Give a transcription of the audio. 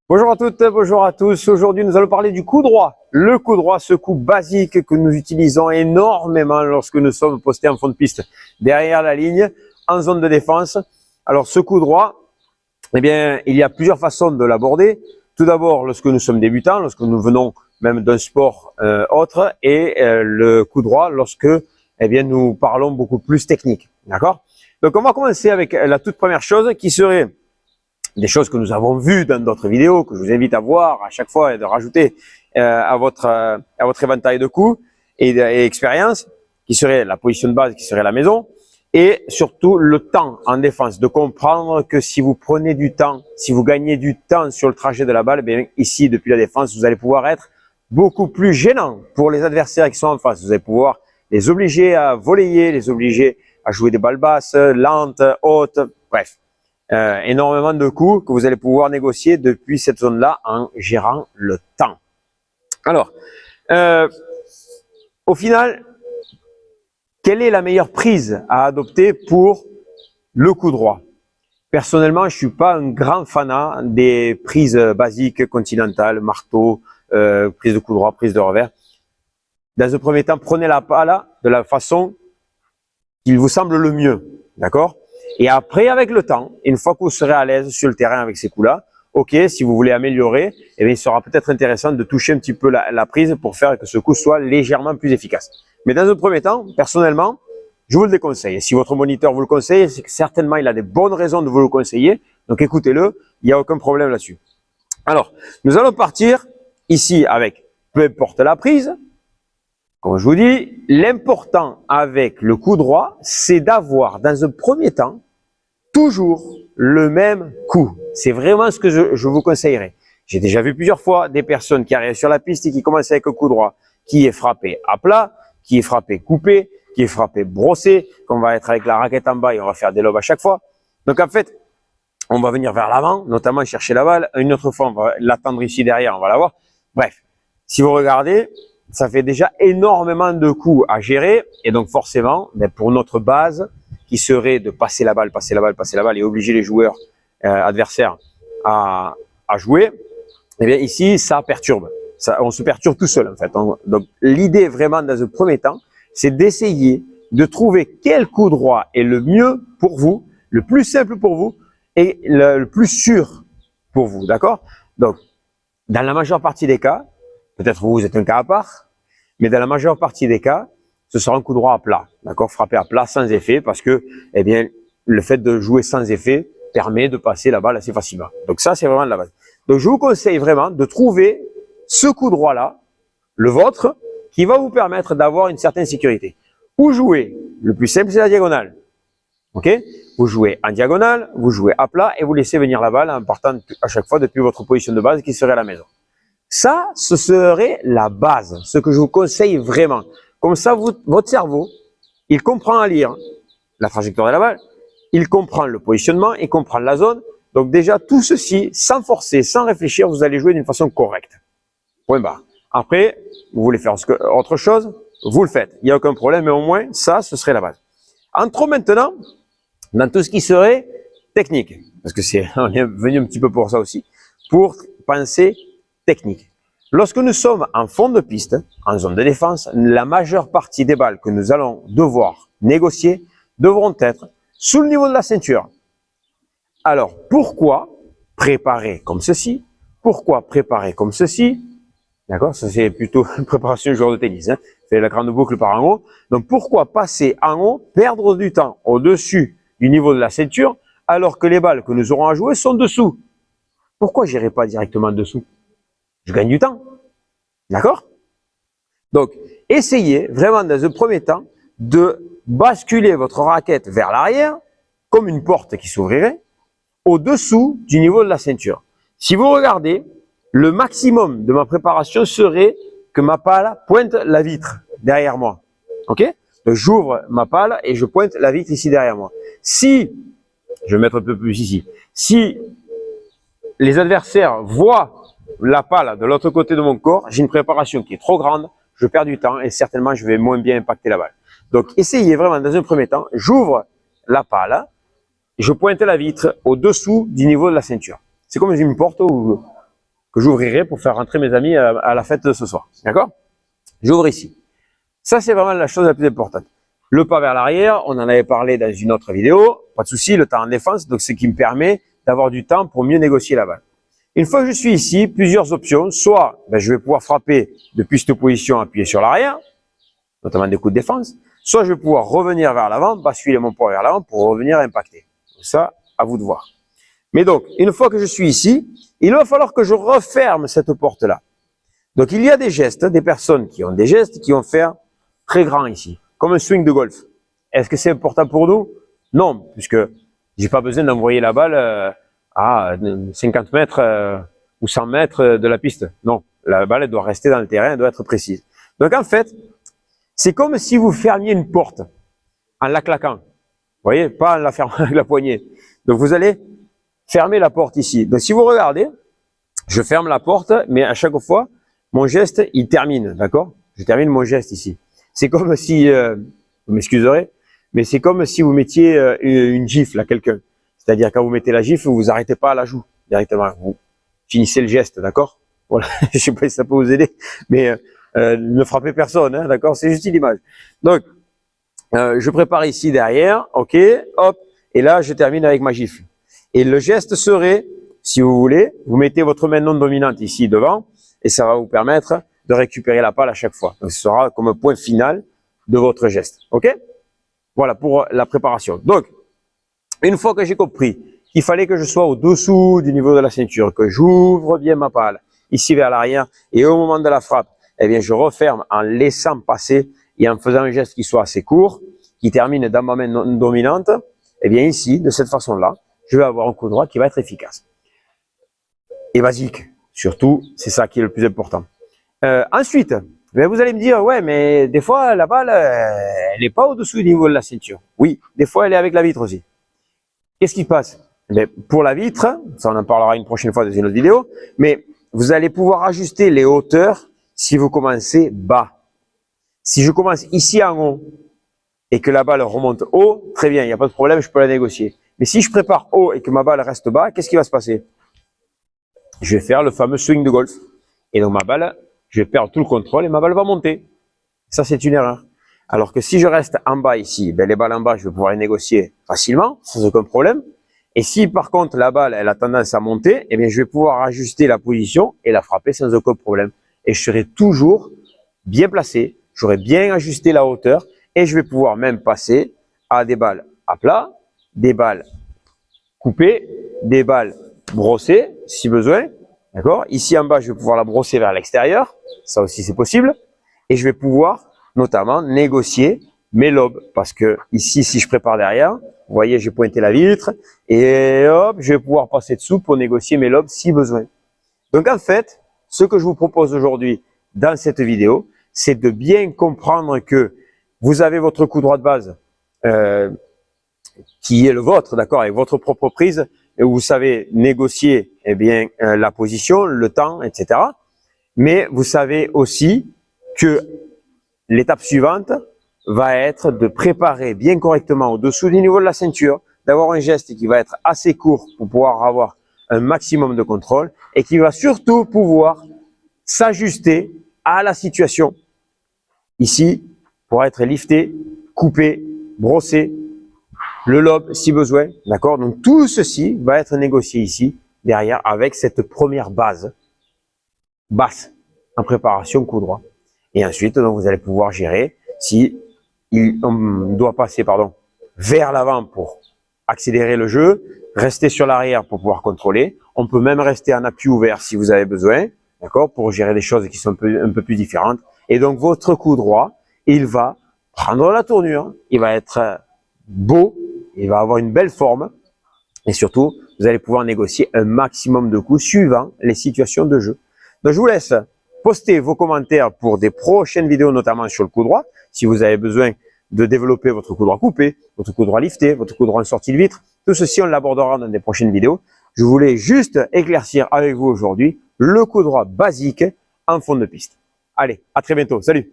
Bonjour à toutes, bonjour à tous. Aujourd'hui, nous allons parler du coup droit. Le coup droit, ce coup basique que nous utilisons énormément lorsque nous sommes postés en fond de piste derrière la ligne, en zone de défense. Alors, ce coup droit, eh bien, il y a plusieurs façons de l'aborder. Tout d'abord, lorsque nous sommes débutants, lorsque nous venons même d'un sport autre, et le coup droit lorsque, eh bien, nous parlons beaucoup plus technique. D'accord? Donc, on va commencer avec la toute première chose qui serait des choses que nous avons vues dans d'autres vidéos, que je vous invite à voir à chaque fois et de rajouter à votre éventail de coups et expériences, qui serait la position de base, qui serait la maison, et surtout le temps en défense, de comprendre que si vous prenez du temps, si vous gagnez du temps sur le trajet de la balle, bien ici, depuis la défense, vous allez pouvoir être beaucoup plus gênant pour les adversaires qui sont en face. Vous allez pouvoir les obliger à voler, les obliger à jouer des balles basses, lentes, hautes, bref. Énormément de coups que vous allez pouvoir négocier depuis cette zone-là en gérant le temps. Alors, au final, quelle est la meilleure prise à adopter pour le coup droit? Personnellement, je suis pas un grand fanat des prises basiques, continentales, marteau, prise de coup droit, prise de revers. Dans un premier temps, prenez la balle de la façon qu'il vous semble le mieux, d'accord? Et après, avec le temps, une fois que vous serez à l'aise sur le terrain avec ces coups-là, ok, si vous voulez améliorer, eh bien, il sera peut-être intéressant de toucher un petit peu la prise pour faire que ce coup soit légèrement plus efficace. Mais dans un premier temps, personnellement, je vous le déconseille. Si votre moniteur vous le conseille, c'est que certainement il a des bonnes raisons de vous le conseiller. Donc écoutez-le, il n'y a aucun problème là-dessus. Alors, nous allons partir ici avec peu importe la prise. Comme je vous dis, l'important avec le coup droit, c'est d'avoir dans un premier temps toujours le même coup. C'est vraiment ce que je vous conseillerais. J'ai déjà vu plusieurs fois des personnes qui arrivent sur la piste et qui commencent avec un coup droit qui est frappé à plat, qui est frappé coupé, qui est frappé brossé, qu'on va être avec la raquette en bas et on va faire des lobes à chaque fois. Donc en fait, on va venir vers l'avant, notamment chercher la balle. Une autre fois, on va l'attendre ici derrière, on va la voir. Bref, si vous regardez, ça fait déjà énormément de coups à gérer. Et donc forcément, pour notre base, qui serait de passer la balle, passer la balle, passer la balle et obliger les joueurs adversaires à jouer, eh bien ici, ça perturbe. On se perturbe tout seul en fait. Donc l'idée vraiment dans un premier temps, c'est d'essayer de trouver quel coup droit est le mieux pour vous, le plus simple pour vous et le plus sûr pour vous, d'accord? Donc, dans la majeure partie des cas, peut-être vous êtes un cas à part, mais dans la majeure partie des cas, ce sera un coup droit à plat, d'accord? Frappé à plat sans effet parce que, eh bien, le fait de jouer sans effet permet de passer la balle assez facilement. Donc ça, c'est vraiment la base. Donc je vous conseille vraiment de trouver ce coup droit-là, le vôtre, qui va vous permettre d'avoir une certaine sécurité. Ou jouer, le plus simple, c'est la diagonale. Ok? Vous jouez en diagonale, vous jouez à plat et vous laissez venir la balle en partant à chaque fois depuis votre position de base qui serait à la maison. Ça, ce serait la base, ce que je vous conseille vraiment. Comme ça, votre cerveau, il comprend à lire la trajectoire de la balle, il comprend le positionnement, il comprend la zone. Donc déjà, tout ceci, sans forcer, sans réfléchir, vous allez jouer d'une façon correcte. Point barre. Après, vous voulez faire autre chose, vous le faites. Il n'y a aucun problème, mais au moins, ça, ce serait la base. Entrons maintenant dans tout ce qui serait technique, parce que on est venu un petit peu pour ça aussi, pour penser technique. Lorsque nous sommes en fond de piste, en zone de défense, la majeure partie des balles que nous allons devoir négocier devront être sous le niveau de la ceinture. Alors, pourquoi préparer comme ceci? Pourquoi préparer comme ceci? D'accord? Ça, c'est plutôt une préparation du joueur de tennis. Hein. Fait la grande boucle par en haut. Donc, pourquoi passer en haut, perdre du temps au-dessus du niveau de la ceinture, alors que les balles que nous aurons à jouer sont dessous? Pourquoi j'irai pas directement dessous? Je gagne du temps. D'accord? Donc, essayez vraiment dans un premier temps de basculer votre raquette vers l'arrière, comme une porte qui s'ouvrirait, au-dessous du niveau de la ceinture. Si vous regardez, le maximum de ma préparation serait que ma palle pointe la vitre derrière moi. Ok? Donc, j'ouvre ma palle et je pointe la vitre ici derrière moi. Si, je vais mettre un peu plus ici, si les adversaires voient la palle de l'autre côté de mon corps, j'ai une préparation qui est trop grande, je perds du temps et certainement je vais moins bien impacter la balle. Donc essayez vraiment dans un premier temps, j'ouvre la palle, je pointe la vitre au-dessous du niveau de la ceinture. C'est comme une porte où que j'ouvrirai pour faire rentrer mes amis à la fête de ce soir. D'accord? J'ouvre ici. Ça, c'est vraiment la chose la plus importante. Le pas vers l'arrière, on en avait parlé dans une autre vidéo. Pas de souci, le temps en défense, donc ce qui me permet d'avoir du temps pour mieux négocier la balle. Une fois que je suis ici, plusieurs options. Soit, je vais pouvoir frapper depuis cette position, appuyer sur l'arrière, notamment des coups de défense. Soit je vais pouvoir revenir vers l'avant, basculer mon poids vers l'avant pour revenir impacter. Ça, à vous de voir. Mais donc, une fois que je suis ici, il va falloir que je referme cette porte-là. Donc, il y a des gestes, des personnes qui ont des gestes qui vont faire très grand ici, comme un swing de golf. Est-ce que c'est important pour nous? Non, puisque j'ai pas besoin d'envoyer la balle à 50 mètres ou 100 mètres de la piste. Non, la balle elle doit rester dans le terrain, elle doit être précise. Donc, en fait, c'est comme si vous fermiez une porte en la claquant. Vous voyez, pas en la fermant avec la poignée. Donc, vous allez fermer la porte ici. Donc, si vous regardez, je ferme la porte, mais à chaque fois, mon geste, il termine, d'accord? Je termine mon geste ici. C'est comme si, vous m'excuserez, mais c'est comme si vous mettiez une gifle à quelqu'un. C'est-à-dire, quand vous mettez la gifle, vous arrêtez pas à la joue directement. Vous finissez le geste, d'accord? Voilà. Je sais pas si ça peut vous aider, mais ne frappez personne, hein, d'accord? C'est juste une image. Donc, je prépare ici derrière, ok, hop, et là, je termine avec ma gifle. Et le geste serait, si vous voulez, vous mettez votre main non dominante ici devant, et ça va vous permettre de récupérer la balle à chaque fois. Donc, ce sera comme un point final de votre geste, ok? Voilà pour la préparation. Donc, une fois que j'ai compris qu'il fallait que je sois au-dessous du niveau de la ceinture, que j'ouvre bien ma balle, ici vers l'arrière, et au moment de la frappe, eh bien, je referme en laissant passer et en faisant un geste qui soit assez court, qui termine dans ma main non dominante, eh bien, ici, de cette façon-là, je vais avoir un coup droit qui va être efficace. Et basique, surtout, c'est ça qui est le plus important. Ensuite, vous allez me dire, ouais, mais des fois, la balle, elle n'est pas au-dessous du niveau de la ceinture. Oui, des fois, elle est avec la vitre aussi. Qu'est-ce qui se passe? Pour la vitre, ça on en parlera une prochaine fois dans une autre vidéo, mais vous allez pouvoir ajuster les hauteurs si vous commencez bas. Si je commence ici en haut et que la balle remonte haut, très bien, il n'y a pas de problème, je peux la négocier. Mais si je prépare haut et que ma balle reste bas, qu'est-ce qui va se passer? Je vais faire le fameux swing de golf. Et donc ma balle, je vais perdre tout le contrôle et ma balle va monter. Ça, c'est une erreur. Alors que si je reste en bas ici, les balles en bas, je vais pouvoir les négocier facilement, sans aucun problème. Et si par contre la balle, elle a tendance à monter, eh bien, je vais pouvoir ajuster la position et la frapper sans aucun problème. Et je serai toujours bien placé, j'aurai bien ajusté la hauteur et je vais pouvoir même passer à des balles à plat, des balles coupées, des balles brossées si besoin. D'accord? Ici en bas, je vais pouvoir la brosser vers l'extérieur. Ça aussi, c'est possible. Et je vais pouvoir notamment négocier mes lobes. Parce que ici, si je prépare derrière, vous voyez, j'ai pointé la vitre. Et hop, je vais pouvoir passer dessous pour négocier mes lobes si besoin. Donc en fait, ce que je vous propose aujourd'hui dans cette vidéo, c'est de bien comprendre que vous avez votre coup droit de base qui est le vôtre, d'accord, avec votre propre prise, et où vous savez négocier eh bien, la position, le temps, etc. Mais vous savez aussi que l'étape suivante va être de préparer bien correctement au-dessous du niveau de la ceinture, d'avoir un geste qui va être assez court pour pouvoir avoir un maximum de contrôle et qui va surtout pouvoir s'ajuster à la situation. Ici, pour être lifté, coupé, brossé, le lobe si besoin, d'accord? Donc tout ceci va être négocié ici, derrière, avec cette première base basse en préparation coup droit. Et ensuite, donc, vous allez pouvoir gérer si on doit passer vers l'avant pour accélérer le jeu, rester sur l'arrière pour pouvoir contrôler. On peut même rester en appui ouvert si vous avez besoin, d'accord, pour gérer des choses qui sont un peu plus différentes. Et donc votre coup droit, il va prendre la tournure, il va être beau, il va avoir une belle forme et surtout, vous allez pouvoir négocier un maximum de coups suivant les situations de jeu. Donc, je vous laisse poster vos commentaires pour des prochaines vidéos, notamment sur le coup droit. Si vous avez besoin de développer votre coup droit coupé, votre coup droit lifté, votre coup droit en sortie de vitre, tout ceci, on l'abordera dans des prochaines vidéos. Je voulais juste éclaircir avec vous aujourd'hui le coup droit basique en fond de piste. Allez, à très bientôt. Salut!